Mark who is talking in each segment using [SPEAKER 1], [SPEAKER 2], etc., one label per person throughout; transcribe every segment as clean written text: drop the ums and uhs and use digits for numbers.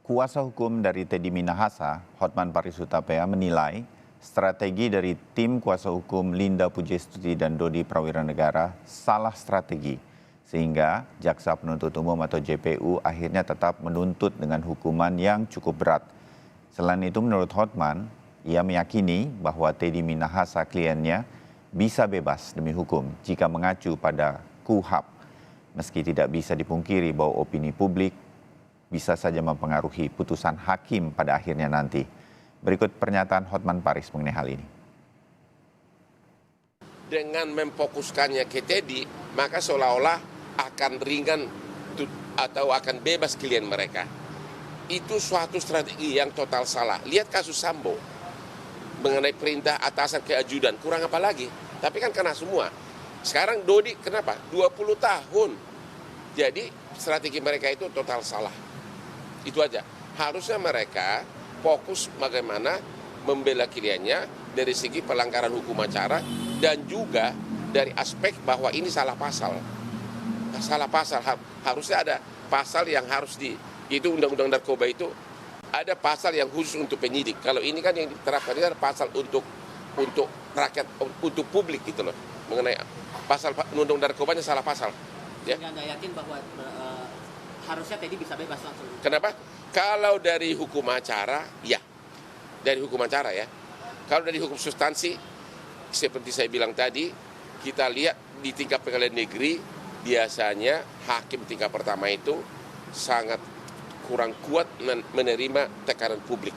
[SPEAKER 1] Kuasa hukum dari Teddy Minahasa, Hotman Paris Hutapea, menilai strategi dari tim kuasa hukum Linda Pujastuti dan Dodi Prawiranegara salah strategi, sehingga Jaksa Penuntut Umum atau JPU akhirnya tetap menuntut dengan hukuman yang cukup berat. Selain itu, menurut Hotman, ia meyakini bahwa Teddy Minahasa kliennya bisa bebas demi hukum jika mengacu pada KUHAP, meski tidak bisa dipungkiri bahwa opini publik bisa saja mempengaruhi putusan hakim pada akhirnya nanti. Berikut pernyataan Hotman Paris mengenai hal ini.
[SPEAKER 2] Dengan memfokuskannya ke Teddy, maka seolah-olah akan ringan atau akan bebas klien mereka. Itu suatu strategi yang total salah. Lihat kasus Sambo mengenai perintah atasan ke ajudan, kurang apa lagi? Tapi kan kena semua. Sekarang Dodi kenapa? 20 tahun. Jadi strategi mereka itu total salah. Itu aja. Harusnya mereka fokus bagaimana membela kliennya dari segi pelanggaran hukum acara dan juga dari aspek bahwa ini salah pasal. Salah pasal. Harusnya ada pasal yang harus itu undang-undang narkoba itu ada pasal yang khusus untuk penyidik. Kalau ini kan yang diterapkan ini ada pasal untuk rakyat, untuk publik gitu loh. Mengenai pasal undang-undang narkobanya salah pasal.
[SPEAKER 3] Ya. Anda yakin bahwa harusnya Teddy bisa bebas langsung?
[SPEAKER 2] Kenapa? Kalau dari hukum acara, ya. Dari hukum acara ya. Kalau dari hukum substansi, seperti saya bilang tadi, kita lihat di tingkat pengadilan negeri, biasanya hakim tingkat pertama itu sangat kurang kuat menerima tekanan publik.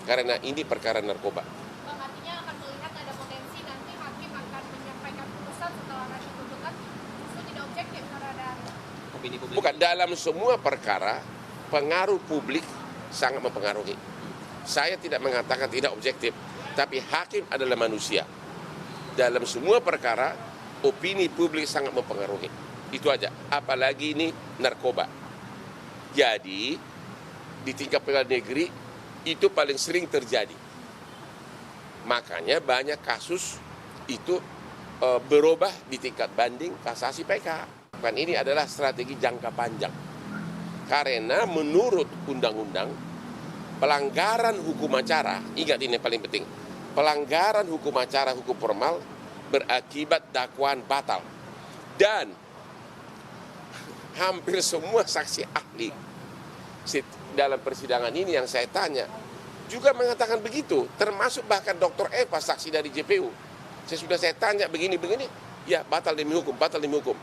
[SPEAKER 2] Karena ini perkara narkoba.
[SPEAKER 4] Artinya akan melihat ada potensi nanti hakim akan menyampaikan putusan setelah nanti tuntutan itu tidak objektif terhadap
[SPEAKER 3] opini publik.
[SPEAKER 2] Bukan, dalam semua perkara pengaruh publik sangat mempengaruhi. Saya tidak mengatakan tidak objektif, tapi hakim adalah manusia. Dalam semua perkara opini publik sangat mempengaruhi. Itu aja, apalagi ini narkoba. Jadi di tingkat pengadilan negeri itu paling sering terjadi. Makanya banyak kasus itu berubah di tingkat banding kasasi PK. Kan ini adalah strategi jangka panjang. Karena menurut undang-undang pelanggaran hukum acara, ingat ini yang paling penting. Pelanggaran hukum acara hukum formal berakibat dakwaan batal. Dan hampir semua saksi ahli dalam persidangan ini yang saya tanya juga mengatakan begitu, termasuk bahkan Dr. Eva, saksi dari JPU. Saya tanya begini-begini, ya batal demi hukum, batal demi hukum.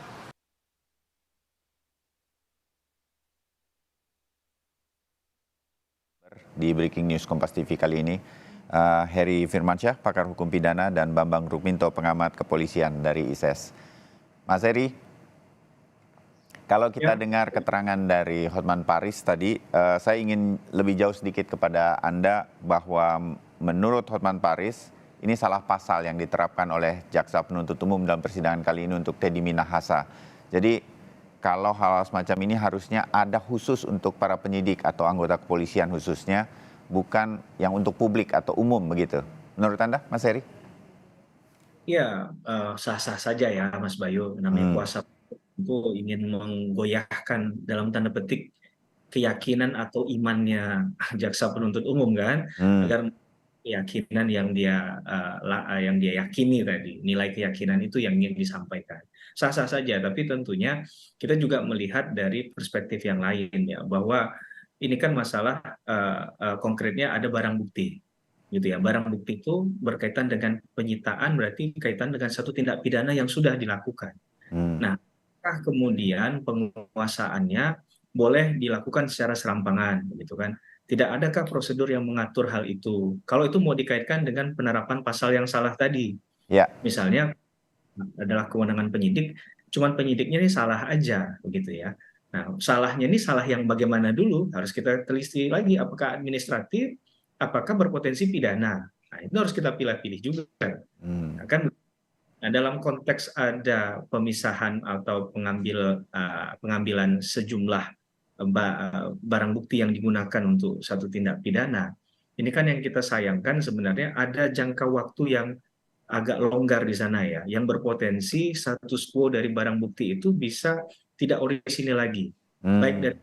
[SPEAKER 1] Di Breaking News Kompas TV kali ini, Heri Firmansyah, pakar hukum pidana, dan Bambang Rukminto, pengamat kepolisian dari ISES. Mas Heri, kalau kita dengar keterangan dari Hotman Paris tadi, saya ingin lebih jauh sedikit kepada Anda bahwa menurut Hotman Paris, ini salah pasal yang diterapkan oleh Jaksa Penuntut Umum dalam persidangan kali ini untuk Teddy Minahasa. Jadi kalau hal semacam ini harusnya ada khusus untuk para penyidik atau anggota kepolisian khususnya, bukan yang untuk publik atau umum begitu. Menurut Anda, Mas Heri?
[SPEAKER 5] Ya, sah-sah saja ya Mas Bayu, namanya kuasa itu ingin menggoyahkan dalam tanda petik keyakinan atau imannya jaksa penuntut umum kan, agar keyakinan yang dia yakini tadi, nilai keyakinan itu yang ingin disampaikan. Sah-sah saja, tapi tentunya kita juga melihat dari perspektif yang lain ya, bahwa ini kan masalah konkretnya ada barang bukti gitu ya. Barang bukti itu berkaitan dengan penyitaan, berarti kaitan dengan satu tindak pidana yang sudah dilakukan. Nah, apakah kemudian penguasaannya boleh dilakukan secara serampangan, gitu kan? Tidak adakah prosedur yang mengatur hal itu? Kalau itu mau dikaitkan dengan penerapan pasal yang salah tadi, misalnya adalah kewenangan penyidik, cuman penyidiknya ini salah aja, begitu ya. Nah, salahnya ini salah yang bagaimana dulu? Harus kita teliti lagi, apakah administratif, apakah berpotensi pidana? Nah, itu harus kita pilih-pilih juga, nah, kan? Nah, dalam konteks ada pemisahan atau pengambilan sejumlah barang bukti yang digunakan untuk satu tindak pidana, ini kan yang kita sayangkan sebenarnya ada jangka waktu yang agak longgar di sana ya, yang berpotensi status quo dari barang bukti itu bisa tidak orisinil lagi, baik dari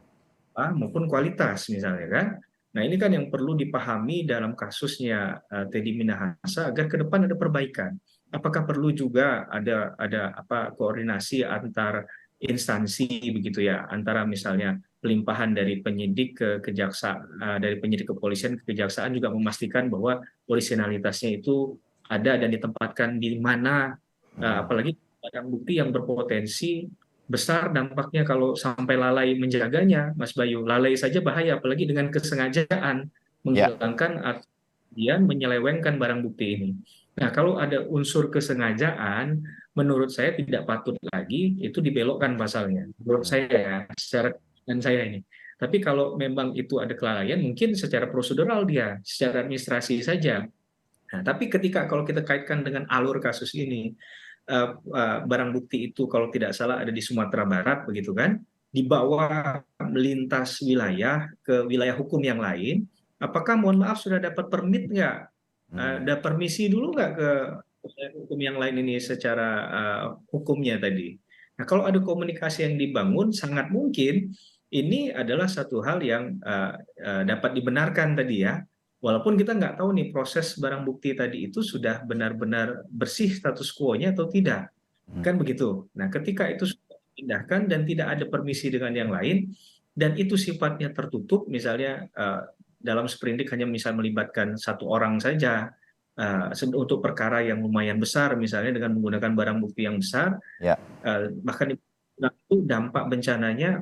[SPEAKER 5] maupun kualitas misalnya kan. Nah ini kan yang perlu dipahami dalam kasusnya Teddy Minahasa agar ke depan ada perbaikan. Apakah perlu juga ada apa koordinasi antar instansi begitu ya, antara misalnya pelimpahan dari penyidik ke kejaksaan, dari penyidik kepolisian ke kejaksaan juga memastikan bahwa orisinalitasnya itu ada dan ditempatkan di mana, apalagi barang bukti yang berpotensi besar dampaknya kalau sampai lalai menjaganya, Mas Bayu. Lalai saja bahaya, apalagi dengan kesengajaan
[SPEAKER 1] Ya,
[SPEAKER 5] menghilangkan atau kemudian menyelewengkan barang bukti ini. Nah, kalau ada unsur kesengajaan, menurut saya tidak patut lagi itu dibelokkan pasalnya. Menurut saya ya, secara dan saya ini. Tapi kalau memang itu ada kelalaian, mungkin secara prosedural dia, secara administrasi saja. Nah, tapi ketika kalau kita kaitkan dengan alur kasus ini, barang bukti itu kalau tidak salah ada di Sumatera Barat, begitu kan, dibawa melintas wilayah ke wilayah hukum yang lain, apakah mohon maaf sudah dapat permit nggak? Ada permisi dulu nggak ke wilayah hukum yang lain ini secara hukumnya tadi? Nah, kalau ada komunikasi yang dibangun, sangat mungkin ini adalah satu hal yang dapat dibenarkan tadi ya. Walaupun kita nggak tahu nih proses barang bukti tadi itu sudah benar-benar bersih status quo-nya atau tidak. Kan begitu. Nah, ketika itu sudah dipindahkan dan tidak ada permisi dengan yang lain, dan itu sifatnya tertutup, misalnya dalam sprindik hanya misal melibatkan satu orang saja, untuk perkara yang lumayan besar, misalnya dengan menggunakan barang bukti yang besar,
[SPEAKER 1] ya,
[SPEAKER 5] bahkan itu dampak bencananya,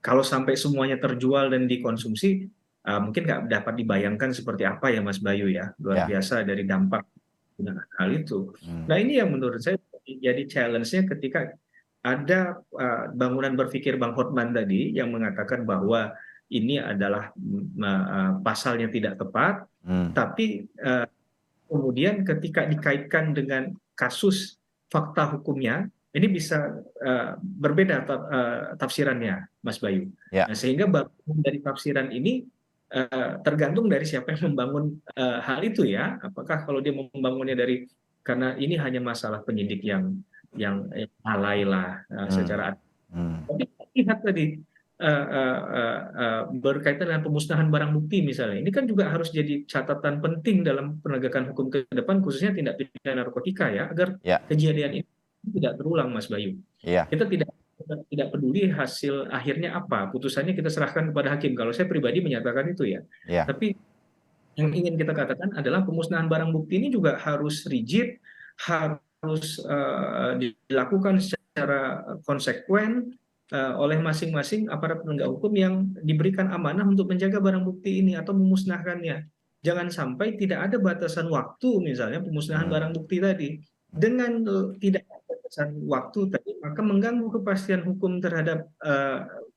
[SPEAKER 5] kalau sampai semuanya terjual dan dikonsumsi, mungkin nggak dapat dibayangkan seperti apa ya Mas Bayu ya, luar
[SPEAKER 1] ya.
[SPEAKER 5] biasa dari dampak dengan hal itu. Nah ini yang menurut saya jadi challenge-nya ketika ada bangunan berpikir Bang Hotman tadi yang mengatakan bahwa ini adalah pasalnya tidak tepat, tapi kemudian ketika dikaitkan dengan kasus fakta hukumnya, ini bisa berbeda tafsirannya, Mas Bayu.
[SPEAKER 1] Ya.
[SPEAKER 5] Nah, sehingga bangunan dari tafsiran ini tergantung dari siapa yang membangun hal itu ya. Apakah kalau dia membangunnya dari karena ini hanya masalah penyidik yang lalai lah secara. Tapi lihat tadi berkaitan dengan pemusnahan barang bukti misalnya, ini kan juga harus jadi catatan penting dalam penegakan hukum ke depan, khususnya tindak pidana narkotika ya, agar
[SPEAKER 1] Ya.
[SPEAKER 5] kejadian ini tidak terulang, Mas Bayu.
[SPEAKER 1] Iya.
[SPEAKER 5] Kita tidak peduli hasil akhirnya apa, putusannya kita serahkan kepada hakim. Kalau saya pribadi menyatakan itu ya.
[SPEAKER 1] Iya.
[SPEAKER 5] Tapi yang ingin kita katakan adalah pemusnahan barang bukti ini juga harus rigid, harus dilakukan secara konsekuen oleh masing-masing aparat penegak hukum yang diberikan amanah untuk menjaga barang bukti ini atau memusnahkannya. Jangan sampai tidak ada batasan waktu misalnya pemusnahan barang bukti tadi. Dengan tidak ada batasan waktu tadi, maka mengganggu kepastian hukum terhadap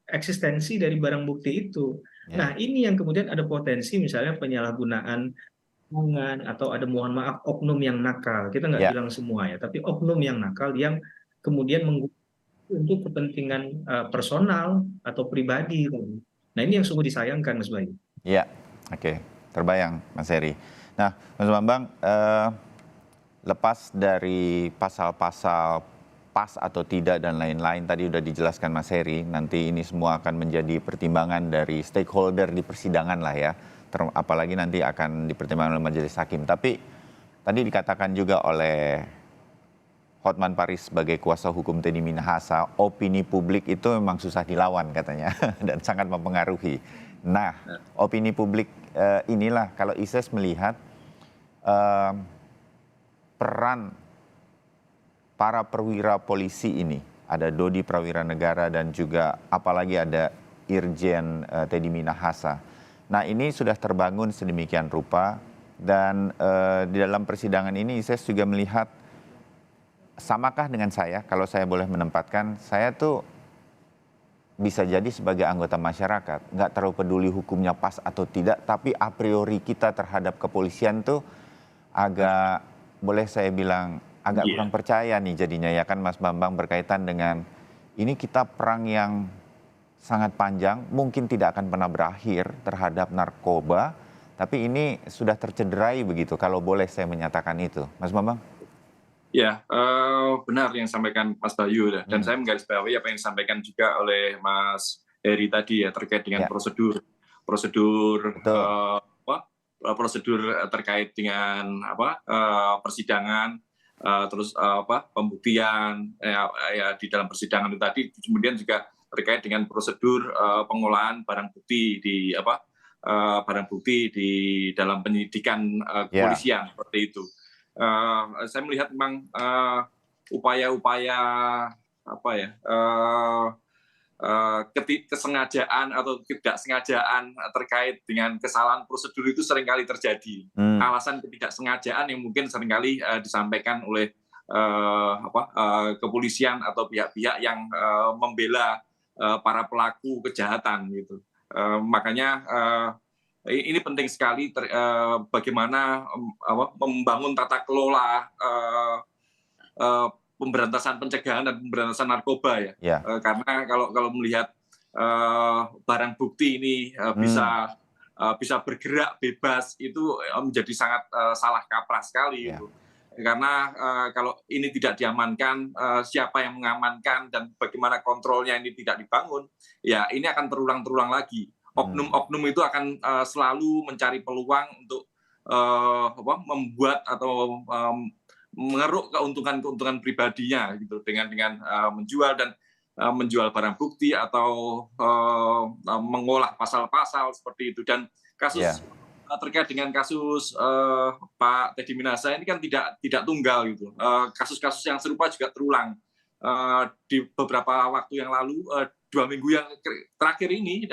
[SPEAKER 5] eksistensi dari barang bukti itu. Nah, ini yang kemudian ada potensi misalnya penyalahgunaan atau ada mohon maaf oknum yang nakal. Kita nggak bilang semua ya, tapi oknum yang nakal yang kemudian menggunakan untuk kepentingan personal atau pribadi. Nah, ini yang sungguh disayangkan, Mas Bayu.
[SPEAKER 1] Iya, oke. Terbayang, Mas Heri. Nah, Mas Bambang, lepas dari pasal-pasal pas atau tidak dan lain-lain, tadi sudah dijelaskan Mas Heri, nanti ini semua akan menjadi pertimbangan dari stakeholder di persidangan lah ya, apalagi nanti akan dipertimbangkan oleh majelis hakim. Tapi tadi dikatakan juga oleh Hotman Paris sebagai kuasa hukum Teddy Minahasa, opini publik itu memang susah dilawan katanya dan sangat mempengaruhi. Nah, opini publik inilah kalau ISIS melihat peran para perwira polisi ini, ada Dodi Prawira Negara dan juga apalagi ada Irjen Teddy Minahasa. Nah, ini sudah terbangun sedemikian rupa dan di dalam persidangan ini ISIS juga melihat, samakah dengan saya, kalau saya boleh menempatkan, saya tuh bisa jadi sebagai anggota masyarakat, nggak terlalu peduli hukumnya pas atau tidak, tapi a priori kita terhadap kepolisian tuh agak, boleh saya bilang, agak kurang percaya nih jadinya ya kan Mas Bambang, berkaitan dengan ini kita perang yang sangat panjang, mungkin tidak akan pernah berakhir terhadap narkoba, tapi ini sudah tercederai begitu, kalau boleh saya menyatakan itu. Mas Bambang?
[SPEAKER 6] Ya, benar yang disampaikan Mas Bayu dan saya menggarisbawahi apa yang disampaikan juga oleh Mas Heri tadi ya, terkait dengan
[SPEAKER 1] Ya.
[SPEAKER 6] prosedur
[SPEAKER 1] Betul.
[SPEAKER 6] prosedur terkait dengan persidangan, terus pembuktian ya di dalam persidangan itu tadi, kemudian juga terkait dengan prosedur pengolahan barang bukti di dalam penyidikan kepolisian seperti itu. Saya melihat memang upaya-upaya kesengajaan atau ketidaksengajaan terkait dengan kesalahan prosedur itu seringkali terjadi. Alasan ketidaksengajaan yang mungkin seringkali disampaikan oleh kepolisian atau pihak-pihak yang membela para pelaku kejahatan gitu. Makanya ini penting sekali bagaimana membangun tata kelola pemberantasan pencegahan dan pemberantasan narkoba ya. Karena kalau melihat barang bukti ini bisa bergerak bebas itu menjadi sangat salah kaprah sekali itu. Karena kalau ini tidak diamankan, siapa yang mengamankan dan bagaimana kontrolnya ini tidak dibangun, ya ini akan terulang lagi. Oknum-oknum itu akan selalu mencari peluang untuk membuat atau mengeruk keuntungan pribadinya gitu dengan menjual menjual barang bukti atau mengolah pasal-pasal seperti itu. Dan kasus terkait dengan kasus Pak Teddy Minahasa ini kan tidak tunggal gitu. Kasus-kasus yang serupa juga terulang di beberapa waktu yang lalu, 2 minggu yang terakhir ini.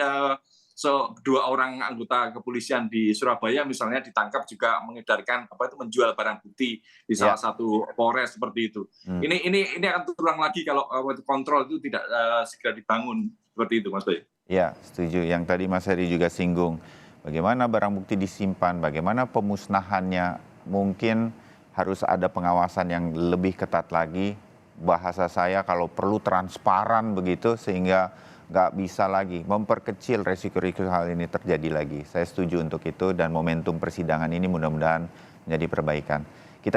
[SPEAKER 6] Dua orang anggota kepolisian di Surabaya misalnya ditangkap juga mengedarkan menjual barang bukti di salah satu Polres seperti itu. Ini akan terulang lagi kalau kontrol itu tidak segera dibangun seperti itu, Mas Bayu.
[SPEAKER 1] Ya, setuju. Yang tadi Mas Heri juga singgung, bagaimana barang bukti disimpan, bagaimana pemusnahannya, mungkin harus ada pengawasan yang lebih ketat lagi. Bahasa saya kalau perlu transparan begitu sehingga nggak bisa lagi memperkecil resiko-resiko hal ini terjadi lagi. Saya setuju untuk itu dan momentum persidangan ini mudah-mudahan menjadi perbaikan.